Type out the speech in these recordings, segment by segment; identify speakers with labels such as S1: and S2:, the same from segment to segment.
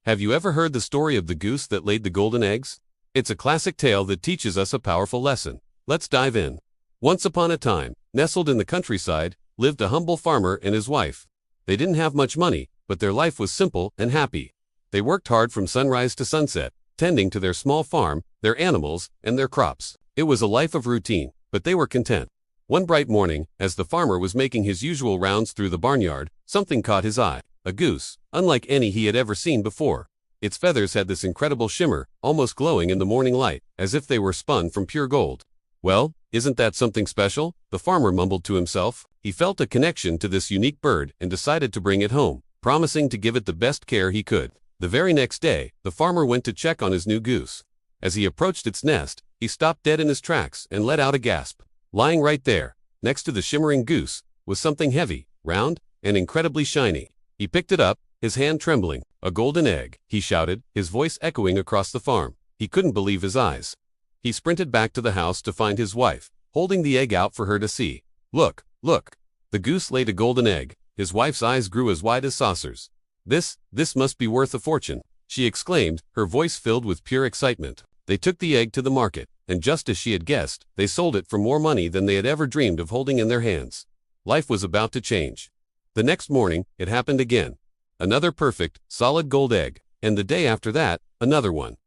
S1: Have you ever heard the story of the goose that laid the golden eggs? It's a classic tale that teaches us a powerful lesson. Let's dive in. Once upon a time, nestled in the countryside, lived a humble farmer and his wife. They didn't have much money, but their life was simple and happy. They worked hard from sunrise to sunset, tending to their small farm, their animals, and their crops. It was a life of routine, but they were content. One bright morning, as the farmer was making his usual rounds through the barnyard, something caught his eye. A goose, unlike any he had ever seen before. Its feathers had this incredible shimmer, almost glowing in the morning light, as if they were spun from pure gold. Well, isn't that something special? The farmer mumbled to himself. He felt a connection to this unique bird and decided to bring it home, promising to give it the best care he could. The very next day, the farmer went to check on his new goose. As he approached its nest, he stopped dead in his tracks and let out a gasp. Lying right there, next to the shimmering goose, was something heavy, round, and incredibly shiny. He picked it up, his hand trembling. "A golden egg," he shouted, his voice echoing across the farm. He couldn't believe his eyes. He sprinted back to the house to find his wife, holding the egg out for her to see. Look, look. The goose laid a golden egg. His wife's eyes grew as wide as saucers. This must be worth a fortune," she exclaimed, her voice filled with pure excitement. They took the egg to the market, and just as she had guessed, they sold it for more money than they had ever dreamed of holding in their hands. Life was about to change. The next morning, it happened again. Another perfect, solid gold egg, and the day after that, another one.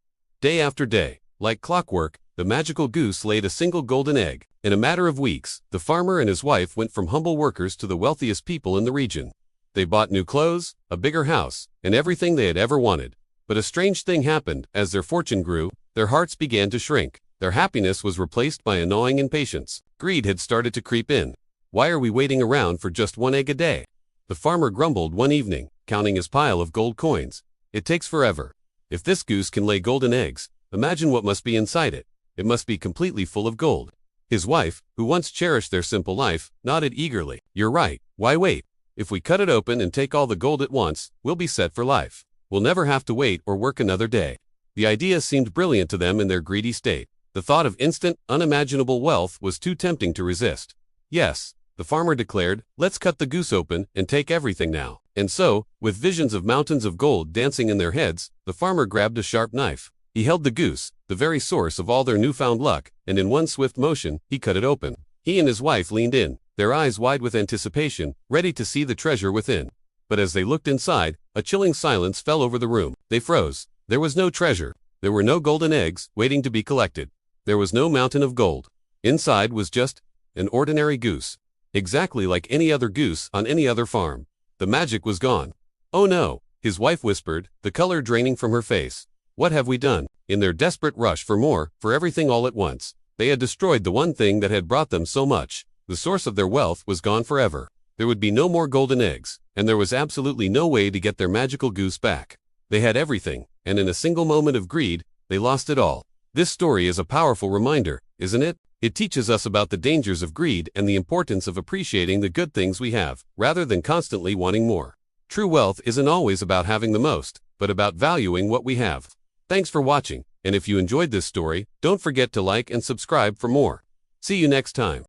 S1: Day after day, like clockwork, the magical goose laid a single golden egg. In a matter of weeks, the farmer and his wife went from humble workers to the wealthiest people in the region. They bought new clothes, a bigger house, and everything they had ever wanted. But a strange thing happened. As their fortune grew, their hearts began to shrink. Their happiness was replaced by a gnawing impatience. Greed had started to creep in. "Why are we waiting around for just one egg a day?" The farmer grumbled one evening, counting his pile of gold coins. "It takes forever. If this goose can lay golden eggs, imagine what must be inside it. It must be completely full of gold." His wife, who once cherished their simple life, nodded eagerly. "You're right. Why wait? If we cut it open and take all the gold at once, we'll be set for life. We'll never have to wait or work another day." The idea seemed brilliant to them in their greedy state. The thought of instant, unimaginable wealth was too tempting to resist. "Yes," the farmer declared, "let's cut the goose open and take everything now." And so, with visions of mountains of gold dancing in their heads, the farmer grabbed a sharp knife. He held the goose, the very source of all their newfound luck, and in one swift motion, he cut it open. He and his wife leaned in, their eyes wide with anticipation, ready to see the treasure within. But as they looked inside, a chilling silence fell over the room. They froze. There was no treasure. There were no golden eggs waiting to be collected. There was no mountain of gold. Inside was just an ordinary goose. Exactly like any other goose on any other farm. The magic was gone. "Oh no," his wife whispered, the color draining from her face. "What have we done?" In their desperate rush for more, for everything all at once, they had destroyed the one thing that had brought them so much. The source of their wealth was gone forever. There would be no more golden eggs, and there was absolutely no way to get their magical goose back. They had everything, and in a single moment of greed, they lost it all. This story is a powerful reminder, isn't it? It teaches us about the dangers of greed and the importance of appreciating the good things we have, rather than constantly wanting more. True wealth isn't always about having the most, but about valuing what we have. Thanks for watching, and if you enjoyed this story, don't forget to like and subscribe for more. See you next time.